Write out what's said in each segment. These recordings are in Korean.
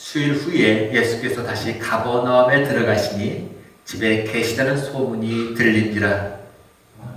수일 후에 예수께서 다시 가버나움에 들어가시니 집에 계시다는 소문이 들린지라.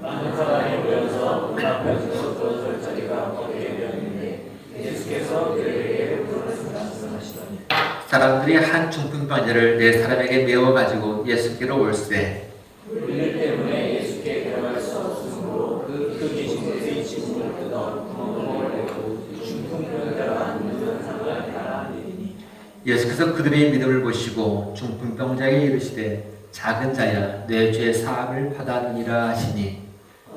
많은 사람이 모여서 문 앞에서 설 자리가 거기에 되었는데 예수께서 그들에게 불러서 말씀하시더니 사람들이 한 중풍병자를 네 사람에게 메워 가지고 예수께로 올세. 물릴 때문에 예수께 들어갈 수 없으므로 그 계신 곳의 지붕을 뜯어 구멍을 내고 중풍병자가 앉는 상을 달아내리니 예수께서 그들의 믿음을 보시고 중풍병자에게 이르시되 작은 자야 내 죄 사함을 받았느니라 하시니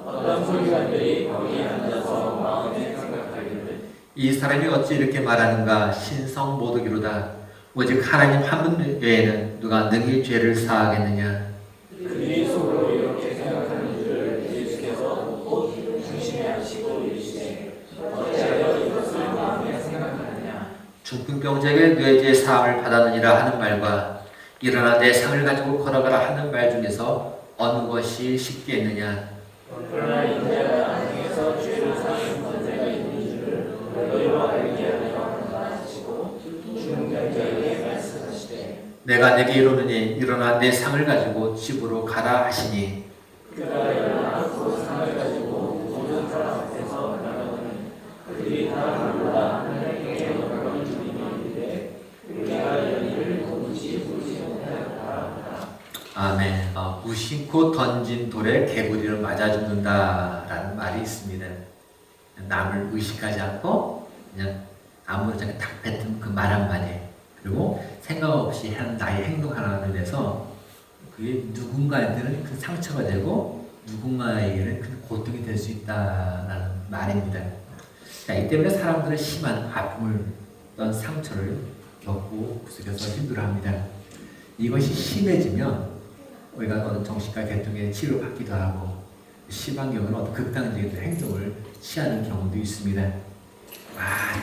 어떤 소리관들이 거기 앉아서 마음에 생각하기를 이 사람이 어찌 이렇게 말하는가 신성 모독이로다. 오직 하나님 한 분 외에는 누가 능히 죄를 사하겠느냐. 그들이 속으로 이렇게 생각하는 줄을 예수께서 곧 중심에 하시고 이르시되 어찌하여 이것을 마음에 생각하느냐. 중풍병자에게 뇌죄 사함을 받았느니라 하는 말과 일어나 내 상을 가지고 걸어가라 하는 말 중에서 어느 것이 쉽겠느냐. 그러나 인자가 안에서 죄를 사는 문제가 있는 줄을 너희와 알게 하려 한다 하시고 중풍병자에게 말씀하시되 내가 내게 이르노니 일어나 내 상을 가지고 집으로 가라 하시니 그가 일어나 그 상을 가지고 모든 사람 앞에서 나가더니 그들이 다 놀라 하나님께 영광을 드리는데 그가 이런 일을 도무지 보지 못하였다. 아멘. 무심코 던진 돌에 개구리를 맞아 죽는다라는 말이 있습니다. 남을 의식하지 않고 그냥 아무렇지 않게 탁 뱉은 그 말 한마디에 그리고 생각 없이 한 나의 행동 하나로 인해서 그게 누군가한테는 큰 상처가 되고 누군가에게는 큰 고통이 될 수 있다라는 말입니다. 자, 이 때문에 사람들은 심한 아픔을 어떤 상처를 겪고 구석에서 힘들어합니다. 이것이 심해지면 우리가 어떤 정신과 계통의 치료받기도 하고 심한 경우는 어떤 극단적인 행동을 취하는 경우도 있습니다.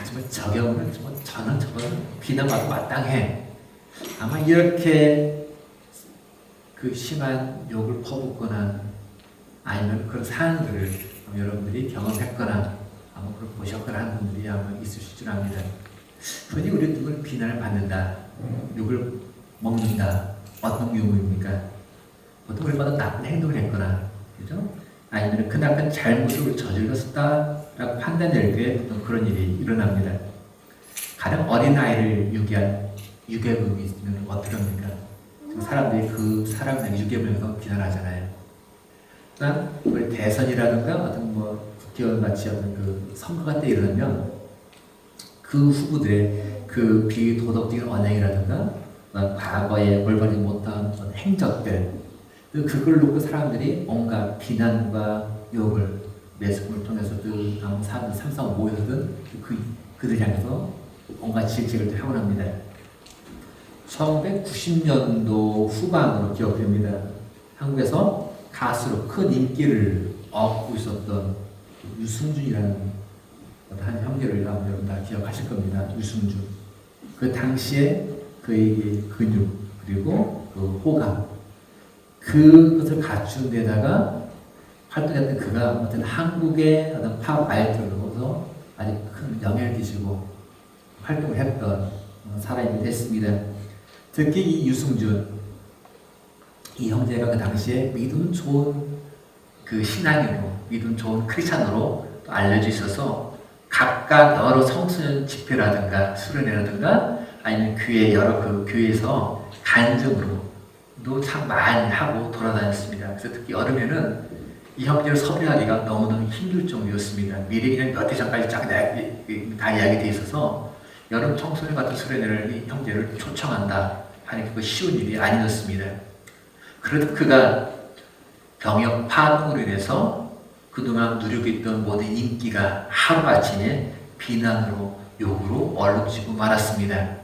정말 저 경우는 정말 저거는 비난받고 마땅해. 아마 이렇게 그 심한 욕을 퍼붓거나 아니면 그런 상황들을 여러분들이 경험했거나 아마 그걸 보셨거나 하는 분들이 아마 있으실 줄 압니다. 흔히 우리 누구를 비난을 받는다, 욕을 먹는다, 어떤 경우입니까? 보통 우리가 나쁜 행동을 했거나, 그죠? 아니면 그나큰 잘못을 저질렀다라고 판단될 때 보통 그런 일이 일어납니다. 가령 어린아이를 유기한 유괴범이 있으면 어떻게 합니까? 사람들이 그 사람을 유괴범에서 비난하잖아요. 그다음 우리 대선이라든가 어떤 국회의원 같이 어떤 그 선거가 때 일어나면 그 후보들의 그 비도덕적인 언행이라든가 과거에 올바르지 못한 행적들 그걸 놓고 사람들이 뭔가 비난과 욕을 매스컴을 통해서 그 사람들 삼삼 모여서든 그들 향해서 뭔가 질책을 하곤 합니다. 1990년도 후반으로 기억됩니다. 한국에서 가수로 큰 인기를 얻고 있었던 유승준이라는 한 형제를 여러분 다 기억하실 겁니다. 유승준. 그 당시에 그의 근육 그리고 그 호감 그것을 갖춘 데다가 활동했던 그가 어떤 한국의 어떤 팝 아이돌로서 아주 큰 영향을 끼치고 활동을 했던 사람이 됐습니다. 특히 이 유승준 이 형제가 그 당시에 믿음 좋은 그 신앙인으로 믿음 좋은 크리스찬으로 또 알려져 있어서 각각 여러 청소년 집회라든가 수련회라든가 아니면 교회 여러 그 교회에서 간증으로도 참 많이 하고 돌아다녔습니다. 그래서 특히 여름에는 이 형제를 섭외하기가 너무너무 힘들 정도였습니다. 미리 그냥 몇 해 전까지 다 이야기되어 있어서 여름 청소년 같은 수련회를 이 형제를 초청한다 하니 그거 쉬운 일이 아니었습니다. 그래도 그가 병역 파동으로 인해서 그동안 누리고 있던 모든 인기가 하루아침에 비난으로 욕으로 얼룩지고 말았습니다.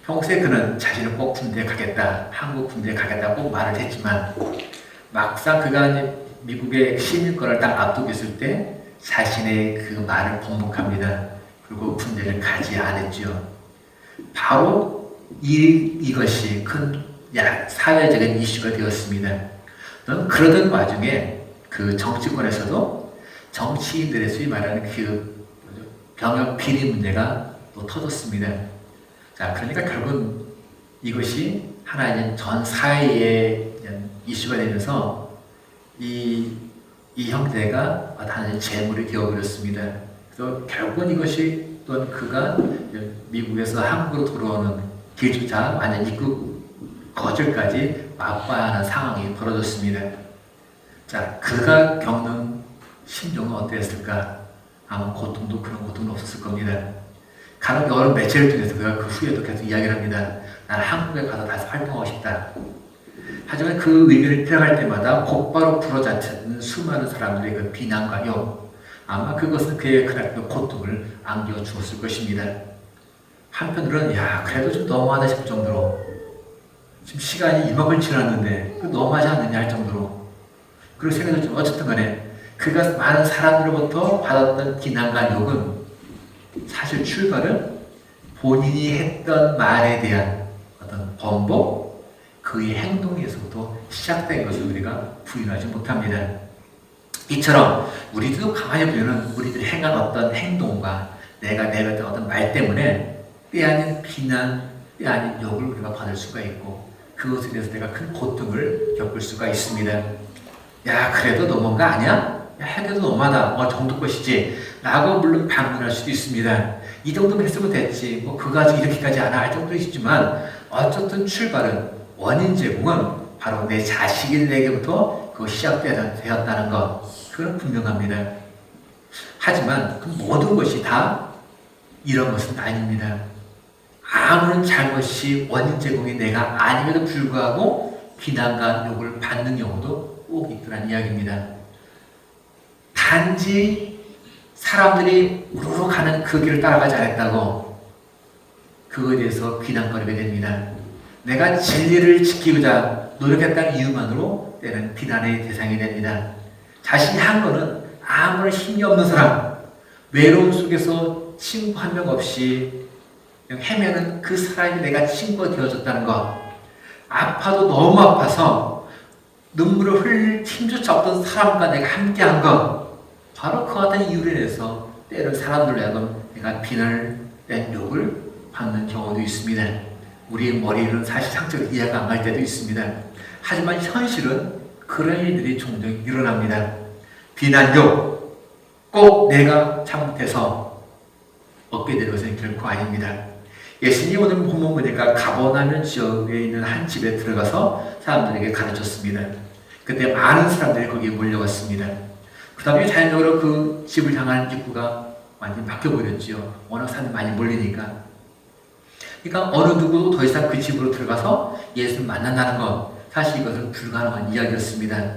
평소에 그는 자신을 꼭 군대에 가겠다, 한국 군대에 가겠다 꼭 말을 했지만 막상 그가 이제 미국의 시민권을 딱 앞두고 있을 때 자신의 그 말을 번복합니다. 그리고 군대를 가지 않았지요. 바로 이것이 큰 사회적인 이슈가 되었습니다. 그러던 와중에 그 정치권에서도 정치인들의 소위 말하는 그 병역 비리 문제가 또 터졌습니다. 자, 그러니까 결국은 이것이 하나의 전 사회의 이슈가 되면서 이 형제가 하나의 재물이 되어버렸습니다. 그래서 결국은 이것이 또한 그가 미국에서 한국으로 돌아오는 길조차 완전 입국 거절까지 맛봐야 하는 상황이 벌어졌습니다. 자, 그가 겪는 심정은 어땠을까? 아마 고통도 그런 고통은 없었을 겁니다. 간혹 여러 매체를 통해서 그가 그 후에도 계속 이야기를 합니다. 나는 한국에 가서 다시 활동하고 싶다. 하지만 그 의견을 표현할 때마다 곧바로 불어닥치는 수많은 사람들의 그 비난과 욕, 아마 그것은 그의 그날 그 고통을 안겨 주었을 것입니다. 한편으로는 야, 그래도 좀 너무하다 싶을 정도로 지금 시간이 이만큼 지났는데 너무하지 않느냐 할 정도로 그런 생각이 좀 어쨌든 간에 그가 많은 사람들로부터 받았던 비난과 욕은 사실 출발은 본인이 했던 말에 대한 어떤 번복, 그의 행동에서부터 시작된 것을 우리가 부인하지 못합니다. 이처럼 우리도 가만히 보면 우리들이 행한 어떤 행동과 내가 내뱉은 어떤 말 때문에 때 아닌 비난, 때 아닌 욕을 우리가 받을 수가 있고 그것에 대해서 내가 큰 고통을 겪을 수가 있습니다. 야, 그래도 너무한 거 아니야? 야, 해도 너무하다. 정도 것이지. 라고 물론 반문할 수도 있습니다. 이 정도면 했으면 됐지. 그거 아직 이렇게까지 안 할 정도 있지만 어쨌든 출발은 원인 제공은 바로 내 자식인 내게부터 시작되었다는 것. 그건 분명합니다. 하지만 그 모든 것이 다 이런 것은 아닙니다. 아무런 잘못이 원인 제공이 내가 아님에도 불구하고 비난과 욕을 받는 경우도 꼭 있더란 이야기입니다. 단지 사람들이 우르르 가는 그 길을 따라가지 않았다고 그거에 대해서 비난거리게 됩니다. 내가 진리를 지키고자 노력했다는 이유만으로 때는 비난의 대상이 됩니다. 자신이 한 거는 아무런 힘이 없는 사람, 외로움 속에서 친구 한 명 없이 헤매는 그 사람이 내가 친구가 되어줬다는 것, 아파도 너무 아파서 눈물을 흘릴 힘조차 없던 사람과 내가 함께한 것, 바로 그 같은 이유로 인해서 때로는 사람들로 하여금 내가 비난을 낸 욕을 받는 경우도 있습니다. 우리의 머리는 사실 상적으로 이해가 안 갈 때도 있습니다. 하지만 현실은 그런 일들이 종종 일어납니다. 비난 욕, 꼭 내가 잘못해서 얻게 되는 것은 결코 아닙니다. 예수님 오늘 본문 보니까 가버나움 지역에 있는 한 집에 들어가서 사람들에게 가르쳤습니다. 그때 많은 사람들이 거기에 몰려왔습니다. 그 다음에 자연적으로 그 집을 향한 입구가 완전히 바뀌어버렸지요. 워낙 사람이 많이 몰리니까. 그러니까 어느 누구도 더 이상 그 집으로 들어가서 예수를 만난다는 것, 사실 이것은 불가능한 이야기였습니다.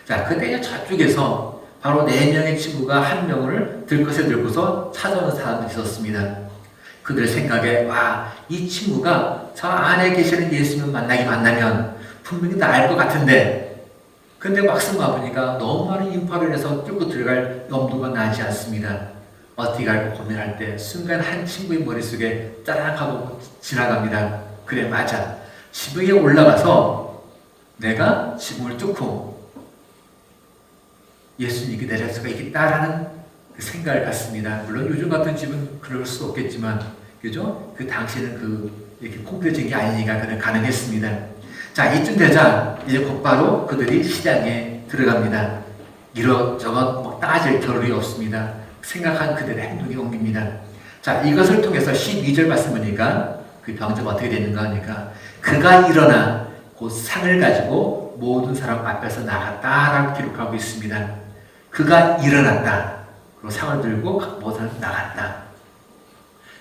자, 그때 저쪽에서 바로 4명의 친구가 1명을 들것에 들고서 찾아오는 사람들이 있었습니다. 그들 생각에 와, 이 친구가 저 안에 계시는 예수님을 만나면 분명히 나 알 것 같은데 근데 막상 와보니까 너무 많은 인파를 해서 뚫고 들어갈 염두가 나지 않습니다. 어떻게 할까 고민할 때 순간 한 친구의 머릿속에 짜락 하고 지나갑니다. 그래, 맞아. 지붕 위에 올라가서 내가 지붕을 뚫고 예수님께 내릴 수가 있겠다라는 그 생각을 갖습니다. 물론 요즘 같은 집은 그럴 수 없겠지만, 그죠? 그 당시에는 이렇게 콘크리트인 게 아니니까 그는 가능했습니다. 자, 이쯤 되자 이제 곧바로 그들이 시장에 들어갑니다. 이것저것 따질 겨를이 없습니다. 생각한 그들의 행동이 옮깁니다. 자, 이것을 통해서 12절 말씀 보니까 그 병자가 어떻게 되는가 하니까 그가 일어나 곧 상을 가지고 모든 사람 앞에서 나갔다라고 기록하고 있습니다. 그가 일어났다. 그리고 상을 들고 모든 사람 나갔다.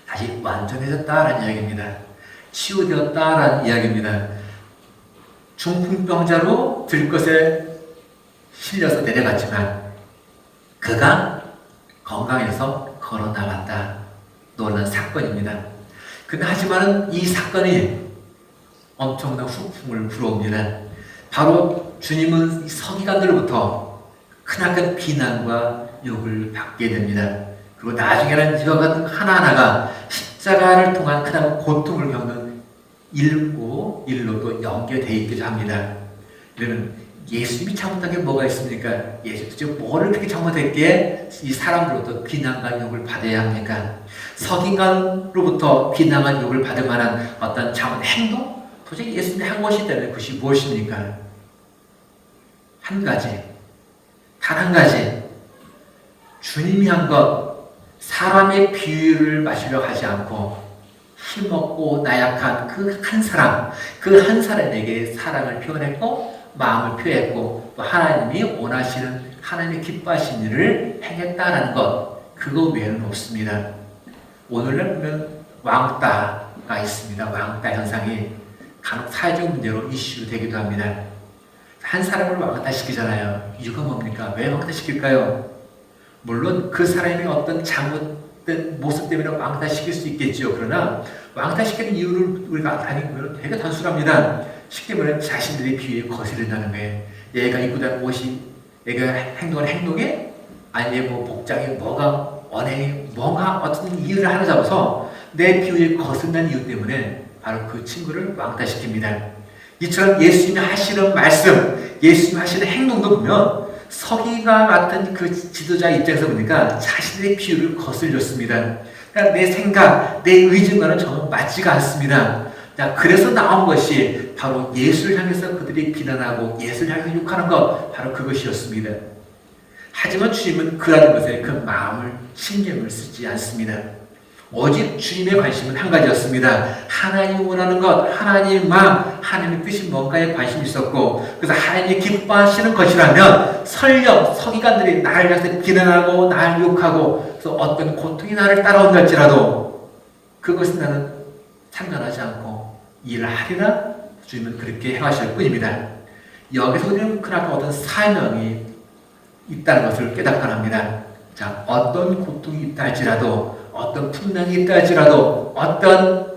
다시 완전해졌다라는 이야기입니다. 치유되었다라는 이야기입니다. 중풍병자로 들것에 실려서 내려갔지만 그가 건강해서 걸어 나갔다. 놀라운 사건입니다. 근데 하지만 이 사건이 엄청난 후풍을 불어옵니다. 바로 주님은 서기관들로부터 크나큰 비난과 욕을 받게 됩니다. 그리고 나중에는 이와 같은 하나하나가 십자가를 통한 크나큰 고통을 겪는 일로도 연결되어 있기도 합니다. 그러면 예수님이 잘못한 게 뭐가 있습니까? 예수님이 뭐를 그렇게 잘못했기에 이 사람들로부터 비난과 욕을 받아야 합니까? 석인간으로부터 비난과 욕을 받을 만한 어떤 잘못 행동? 도저히 예수님이 한 것이 때문에 그것이 무엇입니까? 한 가지, 단 한 가지, 주님이 한 것, 사람의 비유를 마시려 하지 않고 힘없고 나약한 그 한 사람, 그 한 사람에게 사랑을 표현했고 마음을 표했고 또 하나님이 원하시는 하나님의 기뻐하시는 일을 행했다라는 것, 그거 외에는 없습니다. 오늘날 보면 왕따가 있습니다. 왕따 현상이 간혹 사회적 문제로 이슈되기도 합니다. 한 사람을 왕따 시키잖아요. 이유가 뭡니까? 왜 왕따 시킬까요? 물론 그 사람의 어떤 잘못된 모습 때문에 왕따 시킬 수 있겠죠. 그러나 왕따 시키는 이유를 우리가 아니면 되게 단순합니다. 쉽게 말하면 자신들의 비위에 거스른다는 거예요. 얘가 입고 다니는 옷이, 얘가 행동하는 행동에, 아니면 뭐 복장에 뭐가, 언행에 뭔가 어떤 이유를 하나 잡아서 내 비위에 거스른다는 이유 때문에 바로 그 친구를 왕따시킵니다. 이처럼 예수님이 하시는 말씀, 예수님이 하시는 행동도 보면 서기가 같은 그 지도자 입장에서 보니까 자신의 비유를 거슬렸습니다. 그러니까 내 생각, 내 의지와는 전혀 맞지가 않습니다. 그래서 나온 것이 바로 예수를 향해서 그들이 비난하고 예수를 향해서 욕하는 것, 바로 그것이었습니다. 하지만 주님은 그러한 것에 그 마음을 신경을 쓰지 않습니다. 오직 주님의 관심은 한 가지였습니다. 하나님이 원하는 것, 하나님의 마음, 하나님의 뜻이 뭔가에 관심이 있었고, 그래서 하나님이 기뻐하시는 것이라면 설령 서기관들이 나를 향해서 비난하고 나를 욕하고 그래서 어떤 고통이 나를 따라온달지라도 그것은 나는 상관하지 않고 일을 하리라. 주님은 그렇게 행하실 뿐입니다. 여기서 우리는 그나마 어떤 사명이 있다는 것을 깨닫곤 합니다. 자, 어떤 고통이 있다 할지라도, 어떤 풍랑이 있다 할지라도, 어떤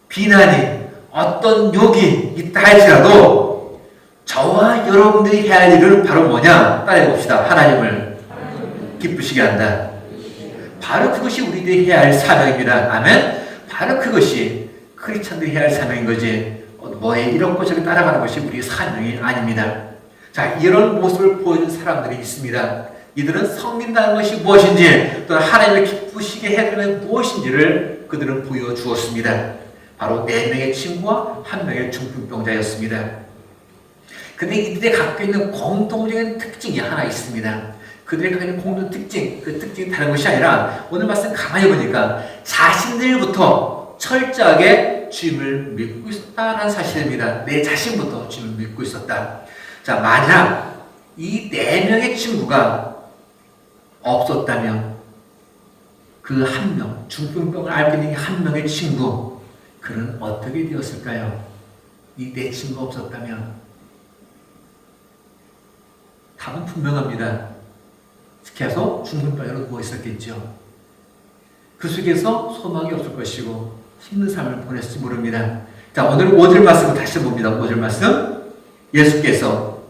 비난이, 어떤 욕이 있다 할지라도 저와 여러분들이 해야 할 일은 바로 뭐냐? 따라해봅시다. 하나님을 기쁘시게 한다. 바로 그것이 우리들이 해야 할 사명입니다. 아멘? 바로 그것이 크리스찬들이 해야 할 사명인 거지, 뭐에 이렇고 저렇게 따라가는 것이 우리의 사명이 아닙니다. 자, 이런 모습을 보여준 사람들이 있습니다. 이들은 성민다는 것이 무엇인지, 또 하나님을 기쁘시게 해드리는 무엇인지를 그들은 보여주었습니다. 바로 4명의 친구와 1명의 중풍병자였습니다. 근데 이들이 갖고 있는 공통적인 특징이 하나 있습니다. 그들이 갖고 있는 공통 특징, 그 특징이 다른 것이 아니라 오늘 말씀 가만히 보니까 자신들부터 철저하게 주님을 믿고 있었다는 사실입니다. 내 자신부터 주님을 믿고 있었다. 자, 만약 이 4명의 친구가 없었다면 그 1명, 중풍병을 앓고 있는 1명의 친구, 그는 어떻게 되었을까요? 이 4 친구가 없었다면 답은 분명합니다. 계속 중풍병으로 누워 있었겠죠. 그 속에서 소망이 없을 것이고 힘든 삶을 보냈을지 모릅니다. 자, 오늘 5절 말씀을 다시 봅니다. 5절 말씀. 예수께서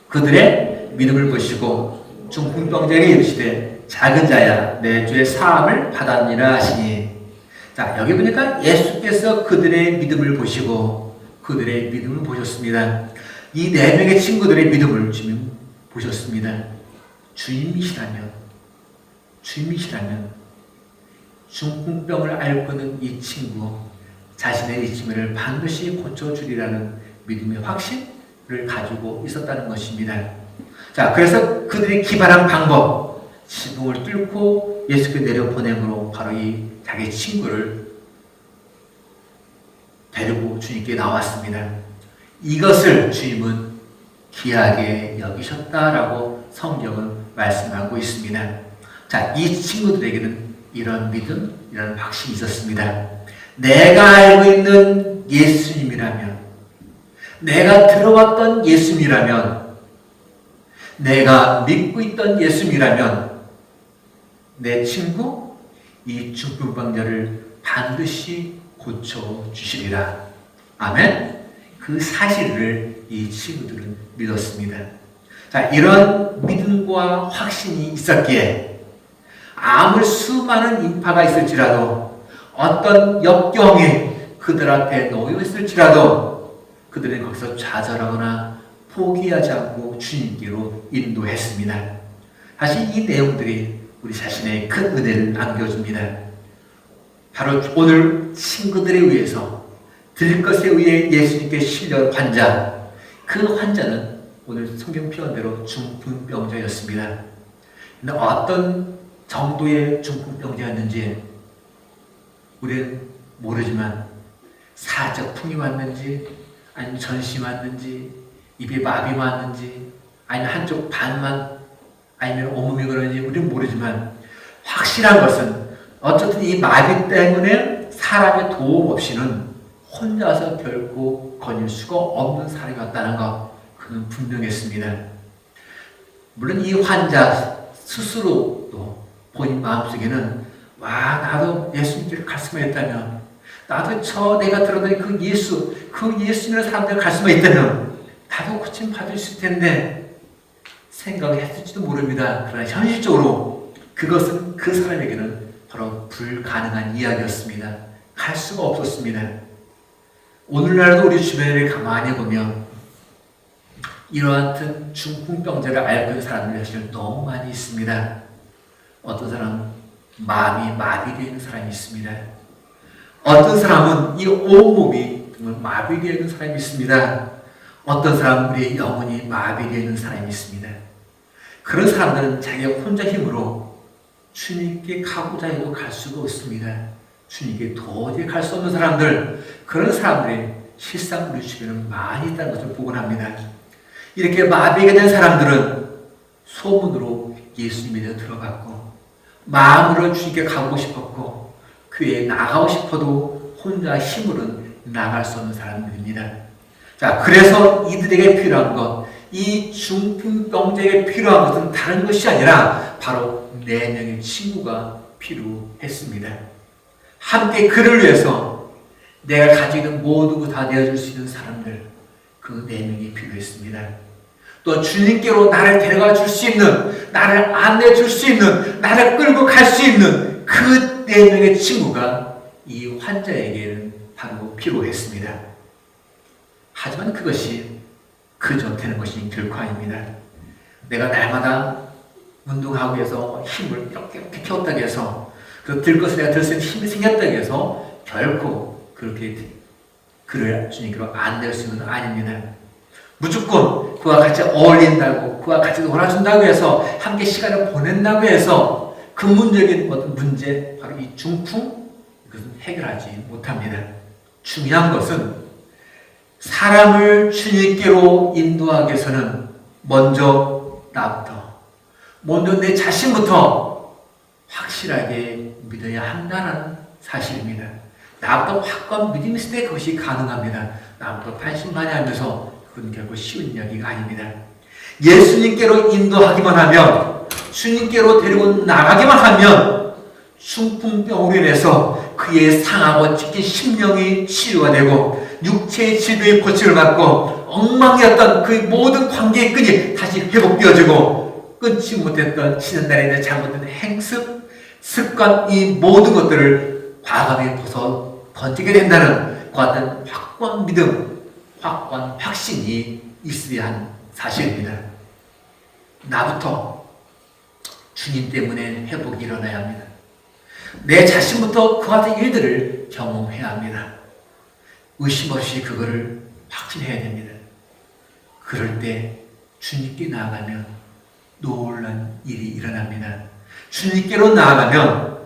그들의 믿음을 보시고 중풍병자에게 이르시되 작은 자야 내 죄의 사함을 받았니라 하시니. 자, 여기 보니까 예수께서 그들의 믿음을 보시고 그들의 믿음을 보셨습니다. 이 4명의 친구들의 믿음을 주님 보셨습니다. 주님이시라면 중풍병을 앓고 있는 이 친구 자신의 이치매를 반드시 고쳐주리라는 믿음의 확신을 가지고 있었다는 것입니다. 자, 그래서 그들이 기발한 방법, 지붕을 뚫고 예수께 내려보냄으로 바로 이 자기 친구를 데리고 주님께 나왔습니다. 이것을 주님은 귀하게 여기셨다라고 성경은 말씀하고 있습니다. 자, 이 친구들에게는 이런 믿음, 이런 확신이 있었습니다. 내가 알고 있는 예수님이라면, 내가 들어왔던 예수님이라면, 내가 믿고 있던 예수님이라면 내 친구, 이 중풍병자를 반드시 고쳐주시리라. 아멘? 그 사실을 이 친구들은 믿었습니다. 자, 이런 믿음과 확신이 있었기에 아무리 수많은 인파가 있을지라도, 어떤 역경이 그들 앞에 놓여 있을지라도 그들은 거기서 좌절하거나 포기하지 않고 주님께로 인도했습니다. 사실 이 내용들이 우리 자신의 큰 은혜를 안겨줍니다. 바로 오늘 친구들에 의해서 드릴 것에 의해 예수님께 실려온 환자, 그 환자는 오늘 성경 표현대로 중풍병자였습니다. 근데 어떤 정도의 중풍병자였는지 우리는 모르지만 사적풍이 왔는지 아니면 전시 왔는지 입에 마비 왔는지 아니면 한쪽 반만 아니면 온몸이 그런지 우리는 모르지만 확실한 것은 어쨌든 이 마비 때문에 사람의 도움 없이는 혼자서 결코 거닐 수가 없는 사람이었다는 것, 그는 분명했습니다. 물론 이 환자 스스로도 본인 마음속에는 와, 나도 예수님께로 갈 수만 있다면, 나도 내가 들었던 그 예수님의 사람들 갈 수만 있다면 나도 고침 받을 수 있을 텐데 생각을 했을지도 모릅니다. 그러나 현실적으로 그것은 그 사람에게는 바로 불가능한 이야기였습니다. 갈 수가 없었습니다. 오늘날도 우리 주변을 가만히 보면 이러한 중풍병자를 앓고 있는 사람들이 사실 너무 많이 있습니다. 어떤 사람은 마음이 마비되어 있는 사람이 있습니다. 어떤 사람은 이 온몸이 마비되어 있는 사람이 있습니다. 어떤 사람은 우리의 영혼이 마비되어 있는 사람이 있습니다. 그런 사람들은 자기가 혼자 힘으로 주님께 가고자 해도 갈 수가 없습니다. 주님께 도저히 갈 수 없는 사람들, 그런 사람들이 실상 우리 주변에 많이 있다는 것을 복원합니다. 이렇게 마비가 된 사람들은 소문으로 예수님에 들어갔고 마음으로 주님께 가고 싶었고 교회에 나가고 싶어도 혼자 힘으로는 나갈 수 없는 사람들입니다. 자, 그래서 이들에게 필요한 것, 이 중풍병자에게 필요한 것은 다른 것이 아니라 바로 4명의 친구가 필요했습니다. 함께 그를 위해서 내가 가지고 있는 모든 것 다 내어줄 수 있는 사람들, 그 4명이 필요했습니다. 또 주님께로 나를 데려가 줄 수 있는, 나를 안내해 줄 수 있는, 나를 끌고 갈 수 있는 그 4명의 친구가 이 환자에게는 바로 필요했습니다. 하지만 그것이 그저 되는 것이 결코 아닙니다. 내가 날마다 운동하고 해서 힘을 이렇게 키웠다고 해서 들 것을 내가 들 수 있는 힘이 생겼다고 해서 결코 그렇게 그를 주님께로 안낼 수 있는 건 아닙니다. 무조건 그와 같이 어울린다고, 그와 같이 놀아준다고 해서 함께 시간을 보낸다고 해서 근본적인 어떤 문제, 바로 이 중풍, 그것은 해결하지 못합니다. 중요한 것은 사람을 주님께로 인도하기 위해서는 먼저 나부터, 먼저 내 자신부터 확실하게 믿어야 한다는 사실입니다. 나부터 확고한 믿음이 있을 때 그것이 가능합니다. 나부터 반신반의하면서 그건 결코 쉬운 이야기가 아닙니다. 예수님께로 인도하기만 하면, 주님께로 데리고 나가기만 하면 중풍병으로 인해서 그의 상하고 찢긴 심령이 치유가 되고 육체의 질병의 고침을 받고 엉망이었던 그 모든 관계의 끈이 다시 회복되어지고 끊지 못했던 지난날에 있는 잘못된 행습, 습관, 이 모든 것들을 과감히 벗어 던지게 된다는 그 같은 확고한 믿음, 확고한 확신이 있어야 하는 사실입니다. 나부터 주님 때문에 회복이 일어나야 합니다. 내 자신부터 그 같은 일들을 경험해야 합니다. 의심 없이 그거를 확신해야 됩니다. 그럴 때 주님께 나아가면 놀란 일이 일어납니다. 주님께로 나아가면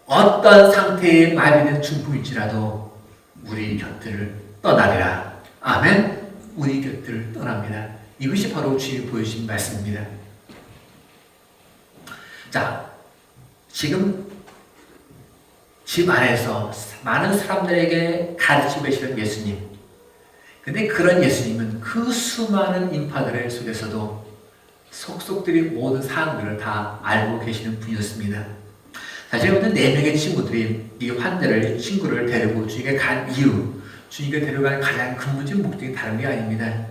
어떤 상태의 마비된 중풍일지라도 우리 곁을 떠나리라. 아멘. 우리 곁을 떠납니다. 이것이 바로 주님이 보여주신 말씀입니다. 자, 지금 집 안에서 많은 사람들에게 가르치고 계시는 예수님. 근데 그런 예수님은 그 수많은 인파들 속에서도 속속들이 모든 사항들을 다 알고 계시는 분이었습니다. 사실 오늘 4명의 친구들이 이 환자를, 친구를 데리고 주님께 간 이유, 주님께 데려간 가장 근본적인 목적이 다른 게 아닙니다.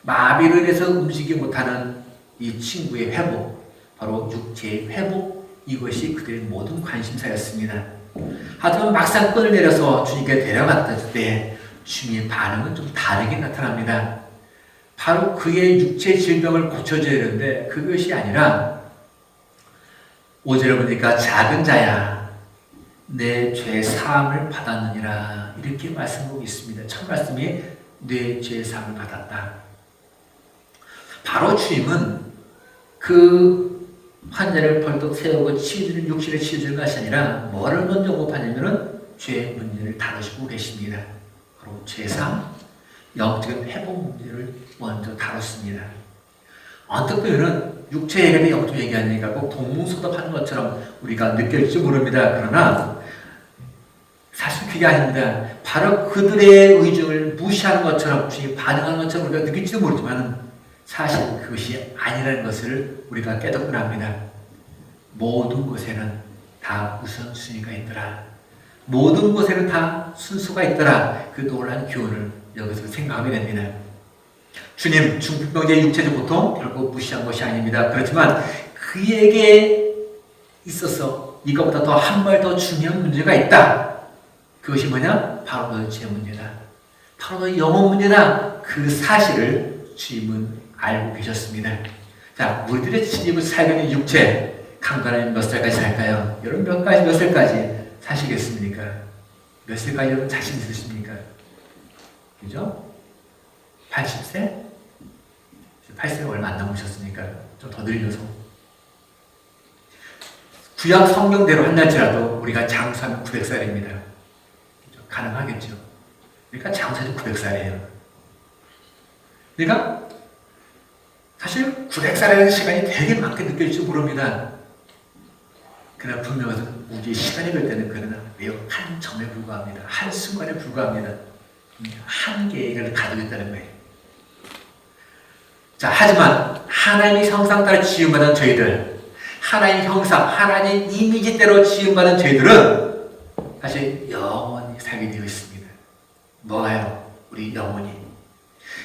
마비로 인해서 움직이지 못하는 이 친구의 회복, 바로 육체의 회복, 이것이 그들의 모든 관심사였습니다. 하지만 막상 끈을 내려서 주님께 데려갔을 때 주님의 반응은 좀 다르게 나타납니다. 바로 그의 육체 질병을 고쳐줘야 되는데 그것이 아니라 5절에 보니까 작은 자야 내 죄 사함을 받았느니라 이렇게 말씀하고 있습니다. 첫 말씀이 내 죄 사함을 받았다. 바로 주님은 그 환자를 벌떡 세우고 치유주는 육신을 치유주는 것이 아니라 뭐를 먼저 공급하냐면은 죄 문제를 다루시고 계십니다. 바로 죄사함, 영적인 회복 문제를 먼저 다뤘습니다. 언뜻 보면은 육체 얘기를 영적 얘기하니까 꼭 동문서답하는 것처럼 우리가 느낄지 모릅니다. 그러나 사실 그게 아닙니다. 바로 그들의 의중을 무시하는 것처럼 주님이 반응하는 것처럼 우리가 느낄지도 모르지만 사실 그것이 아니라는 것을 우리가 깨닫곤 합니다. 모든 곳에는 다 우선순위가 있더라. 모든 곳에는 다 순서가 있더라. 그 놀라운 교훈을 여기서 생각하게 됩니다. 주님, 중풍병자의 육체적 고통 결국 무시한 것이 아닙니다. 그렇지만 그에게 있어서 이것보다 더 한 발 더 중요한 문제가 있다. 그것이 뭐냐? 바로 너의 죄 문제다. 바로 너의 영혼 문제다. 그 사실을 주님은 알고 계셨습니다. 자, 우리들의 지금을 살고 있는 육체, 강간하면 몇 살까지 살까요? 여러분 몇 살까지 사시겠습니까? 몇 살까지 여러분 자신 있으십니까? 그죠? 80세? 80세가 얼마 안 남으셨으니까 좀 더 늘려서 구약 성경대로 한날지라도 우리가 장수하면 900살입니다. 가능하겠죠? 그러니까 장수해도 900살이에요. 그러니까 사실 900살이라는 시간이 되게 많게 느껴질지 모릅니다. 그러나 분명히 우리의 시간이 될 때는 그러나 매우 한 점에 불과합니다. 한 순간에 불과합니다. 한계를 가지고 있다는 거예요. 자, 하지만 하나님의 형상 따라 지음받은 저희들, 하나님의 형상, 하나님의 이미지대로 지음받은 저희들은 사실 영원히 살게 되어 있습니다. 뭐가요? 우리 영혼이.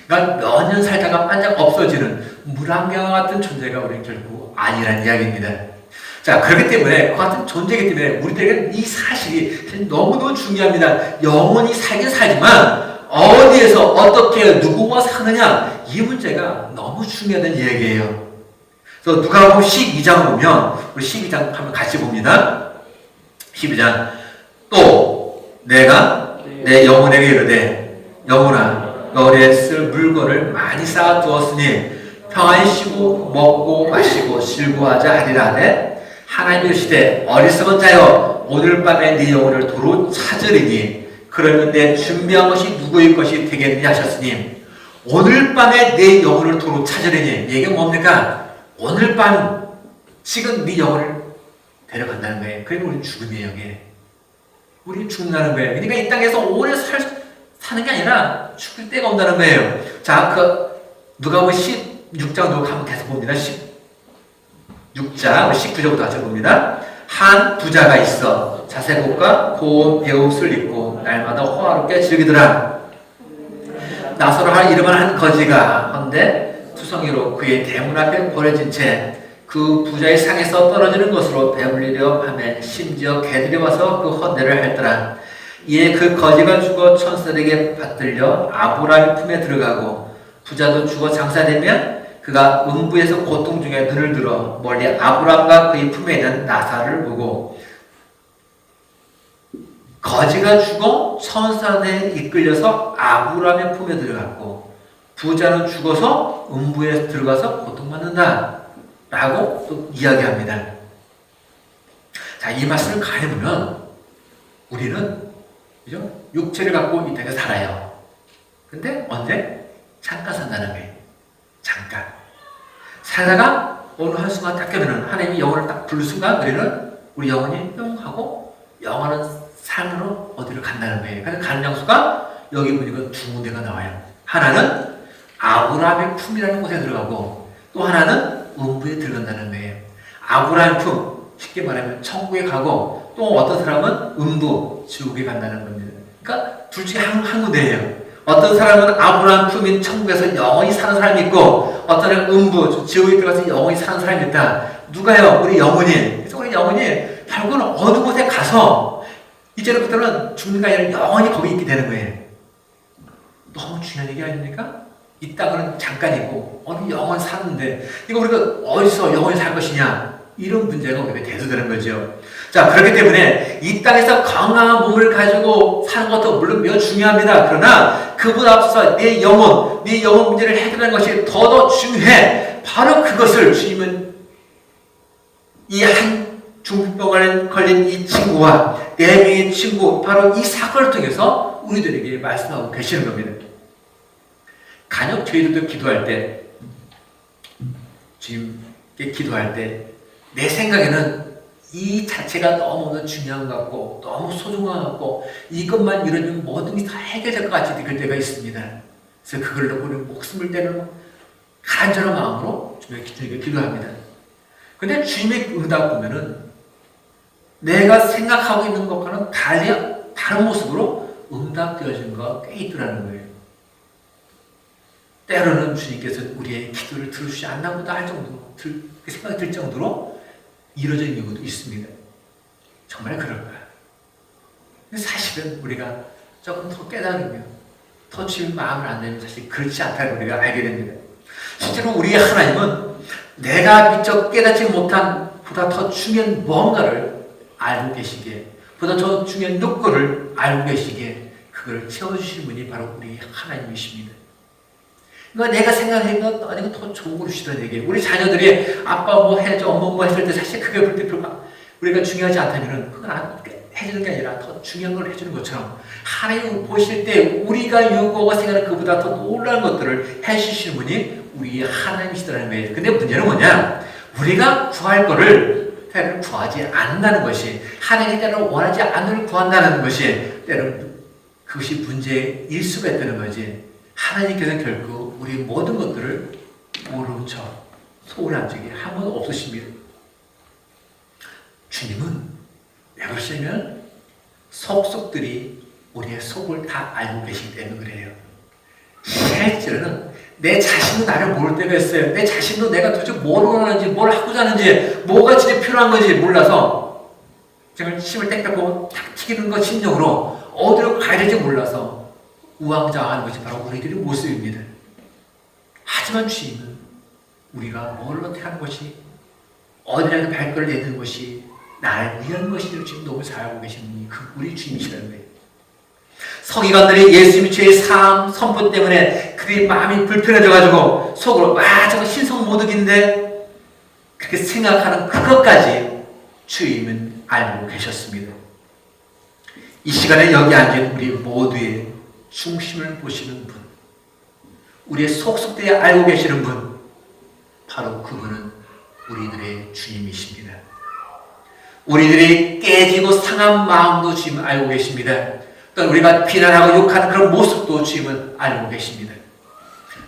그러니까 몇 년 살다가 반짝 없어지는 물안개와 같은 존재가 우리는 결국 아니라는 이야기입니다. 자, 그렇기 때문에 그 같은 존재이기 때문에 우리들에게는 이 사실이 너무너무 중요합니다. 영혼이 살긴 살지만 어디에서 어떻게 누구와 사느냐 이 문제가 너무 중요하다는 얘기예요. 그래서 누가복음 12장을 보면 우리 12장 한번 같이 봅니다. 12장 또 내가 내 영혼에게 이르되 영혼아 너에 쓸 물건을 많이 쌓아 두었으니 평안히 쉬고 먹고 마시고 즐거워하자 하리라 하되 하나님이 이르시되 어리석은 자여 오늘 밤에 네 영혼을 도로 찾으리니 그러면 내 준비한 것이 누구의 것이 되겠느냐 하셨으니 오늘 밤에 내 영혼을 도로 찾으리니 이게 뭡니까? 오늘 밤 지금 네 영혼을 데려간다는 거예요. 그리고 우리 죽음이에요. 우리 죽는다는 거예요. 그러니까 이 땅에서 오래 사는 게 아니라 죽을 때가 온다는 거예요. 자, 누가복음 16장 한번 계속 봅니다. 16장 19절부터 같이 봅니다. 한 부자가 있어 자색옷과 고운 배옷을 입고 날마다 호화롭게 즐기더라. 나사로 할 이름은 한 거지가 헌데 투성이로 그의 대문 앞에 버려진 채 그 부자의 상에서 떨어지는 것으로 배불리려 하며 심지어 개들이 와서 그 헌대를 할더라. 이에 그 거지가 죽어 천사들에게 받들려 아브라함의 품에 들어가고 부자도 죽어 장사되면 그가 음부에서 고통 중에 눈을 들어 멀리 아브라함과 그의 품에 있는 나사를 보고 거지가 죽어 천사들에 이끌려서 아브라함의 품에 들어갔고 부자는 죽어서 음부에 들어가서 고통받는다 라고 또 이야기합니다. 자, 이 말씀을 가려면 우리는 그죠? 육체를 갖고 이 땅에 살아요. 근데 언제? 잠깐 산다는 거예요. 잠깐. 살다가 어느 한순간 딱 깨면 하나님이 영혼을 딱 부를 순간 우리 영혼이 뿅 하고 영원한 삶으로 어디를 간다는 거예요. 그래서 가는 장소가 여기 보니까 두 군데가 나와요. 하나는 아브라함의 품이라는 곳에 들어가고 또 하나는 음부에 들어간다는 거예요. 아브라함 품, 쉽게 말하면 천국에 가고 또 어떤 사람은 음부, 지옥에 간다는 겁니다. 그러니까 둘 중에 한 군데예요. 어떤 사람은 아브라함 품인 천국에서 영원히 사는 사람이 있고 어떤 사람은 음부, 지옥에 들어가서 영원히 사는 사람이 있다. 누가요? 우리 영혼이. 그래서 우리 영혼이 결국은 어느 곳에 가서 이제부터는 죽는 게 아니라 영원히 거기 있게 되는 거예요. 너무 중요한 얘기 아닙니까? 이 땅은 잠깐이고 어느 영원 사는데 이거 우리가 어디서 영원히 살 것이냐, 이런 문제가 우리가 대두되는 거죠. 자, 그렇기 때문에 이 땅에서 건강한 몸을 가지고 사는 것도 물론 매우 중요합니다. 그러나 그보다 앞서 내 영혼 문제를 해결하는 것이 더더 중요해. 바로 그것을 주님은 이 한 중풍병에 걸린 이 친구와 4명의 친구, 바로 이 사건을 통해서 우리들에게 말씀하고 계시는 겁니다. 간혹 저희들도 기도할 때, 주님께 기도할 때 내 생각에는 이 자체가 너무나 중요한 것 같고 너무 소중한 것 같고 이것만 이루어지면 모든 게 다 해결될 것 같이 느낄 때가 있습니다. 그래서 그걸 놓고 우리 목숨을 때는 간절한 마음으로 주님께 기도합니다. 근데 주님의 응답 보면은 내가 생각하고 있는 것과는 다른 모습으로 응답되어진 것가 꽤 있더라는 거예요. 때로는 주님께서 우리의 기도를 들으시지 않나 보다 할 정도로, 생각이 들 정도로 이루어진 경우도 있습니다. 정말 그럴까요? 근데 사실은 우리가 조금 더 깨달으면, 더 주님 마음을 안 내면 사실 그렇지 않다는 우리가 알게 됩니다. 실제로 우리의 하나님은 내가 미처 깨닫지 못한 보다 더 중요한 뭔가를 알고 계시기에, 보다 더 중요한 욕구를 알고 계시기에 그걸 채워주시는 분이 바로 우리 하나님이십니다. 그러니까 내가 생각하는 아니고 더 좋은 걸 주시던 얘기예요. 우리 자녀들이 아빠 뭐 해줘, 엄마 뭐 했을 때 사실 그게 볼 때 별로 우리가 중요하지 않다면은 그건 해주는 게 아니라 더 중요한 걸 해주는 것처럼 하나님 보실 때 우리가 요구하고 생각하는 그보다 더 놀라운 것들을 해주시는 분이 우리 하나님이시더라는 거예요. 근데 문제는 뭐냐? 우리가 구할 거를 때로는 구하지 않는다는 것이, 하나님이 때로는 원하지 않는 걸 구한다는 것이 때로는 그것이 문제일 수가 있다는 거지. 하나님께서는 결국 우리 모든 것들을 모르는 척, 소홀한 적이 한 번도 없으십니다. 주님은 왜 그러시냐면 속속들이 우리의 속을 다 알고 계시기 때문에 그래요. 실제로는 내 자신도 나를 모를 때가 있어요. 내 자신도 내가 도대체 뭘 원하는지, 뭘 하고자 하는지, 뭐가 진짜 필요한 건지 몰라서 정말 침을 땡볕고 탁 튀기는 것 심령으로 어디로 가야 될지 몰라서 우왕좌왕하는 것이 바로 우리들의 모습입니다. 하지만 주님은 우리가 뭘 어떻게 하는 것이, 어디라도 발걸을 내는 것이 나를 위한 것인지를 지금 너무 잘 알고 계신 분이 우리 주님이시라는 거예요. 서기관들이 예수님의 죄의 사함 선포 때문에 그들이 마음이 불편해져가지고 속으로 저거 신성모독인데 그렇게 생각하는 그것까지 주님은 알고 계셨습니다. 이 시간에 여기 앉은 우리 모두의 중심을 보시는 분, 우리의 속속들이 알고 계시는 분, 바로 그분은 우리들의 주님이십니다. 우리들이 깨지고 상한 마음도 주님 알고 계십니다. 또 우리가 비난하고 욕하는 그런 모습도 주님은 알고 계십니다.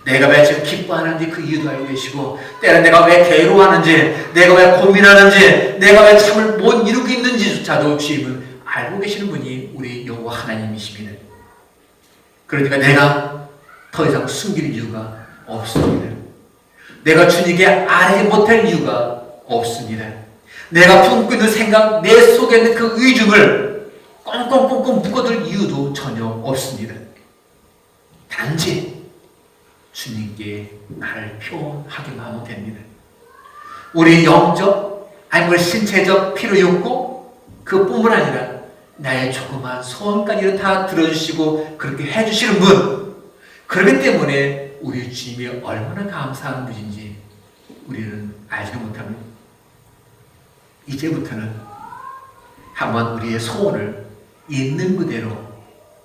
내가 왜 지금 기뻐하는지 그 이유도 알고 계시고, 때로 내가 왜 괴로워하는지, 내가 왜 고민하는지, 내가 왜 참을 못 이루고 있는지조차도 주님은 알고 계시는 분이 우리 여호와 하나님이십니다. 그러니까 내가 더 이상 숨길 이유가 없습니다. 내가 주님께 알지 못할 이유가 없습니다. 내가 품고 있는 생각, 내 속에 있는 그 의중을 꽁꽁꽁꽁 묶어둘 이유도 전혀 없습니다. 단지 주님께 나를 표현하기만 하면 됩니다. 우리 영적, 아니면 신체적 필요 욕구, 그뿐만 아니라 나의 조그만 소원까지 다 들어주시고 그렇게 해주시는 분, 그렇기 때문에 우리 주님이 얼마나 감사한 분인지 우리는 알지 못합니다. 이제부터는 한번 우리의 소원을 있는 그대로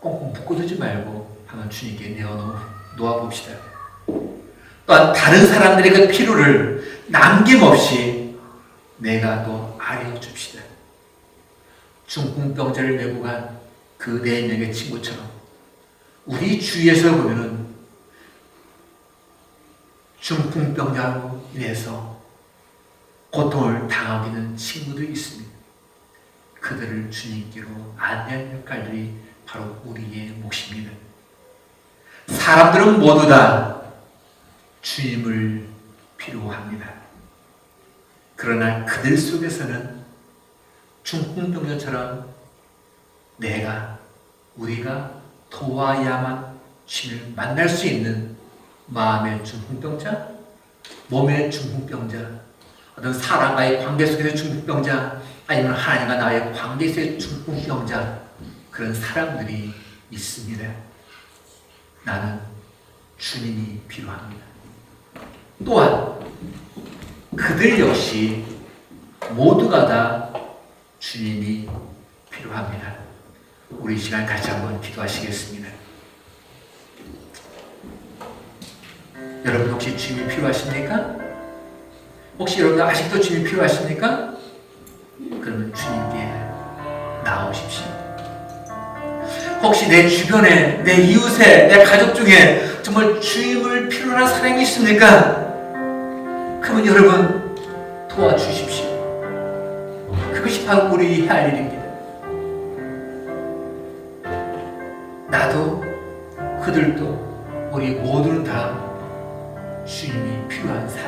꽁꽁 묶어두지 말고 한번 주님께 놓아봅시다. 또한 다른 사람들의 그 필요를 남김없이 내가 또 알려줍시다. 중풍병자를 메고 간 그 4명의 친구처럼 우리 주위에서 보면은 중풍병자로 인해서 고통을 당하고 있는 친구들이 있습니다. 그들을 주님께로 안내하는 역할들이 바로 우리의 몫입니다. 사람들은 모두 다 주님을 필요합니다. 그러나 그들 속에서는 중풍병자처럼 우리가 도와야만 주님을 만날 수 있는 마음의 중풍병자, 몸의 중풍병자, 어떤 사람과의 관계 속에서 중풍병자, 아니면 하나님과 나의 관계에서의 중풍병자, 그런 사람들이 있습니다. 나는 주님이 필요합니다. 또한 그들 역시 모두가 다 주님이 필요합니다. 우리 이 시간 같이 한번 기도하시겠습니다. 여러분 혹시 주님이 필요하십니까? 혹시 여러분 아직도 주님이 필요하십니까? 그러면 주님께 나오십시오. 혹시 내 주변에, 내 이웃에, 내 가족 중에 정말 주님을 필요로 하는 사람이 있습니까? 그러면 여러분 도와주십시오. 그것이 바로 우리 해야 할 일입니다. 나도 그들도 우리 모두는 다 주님이 필요한 사람.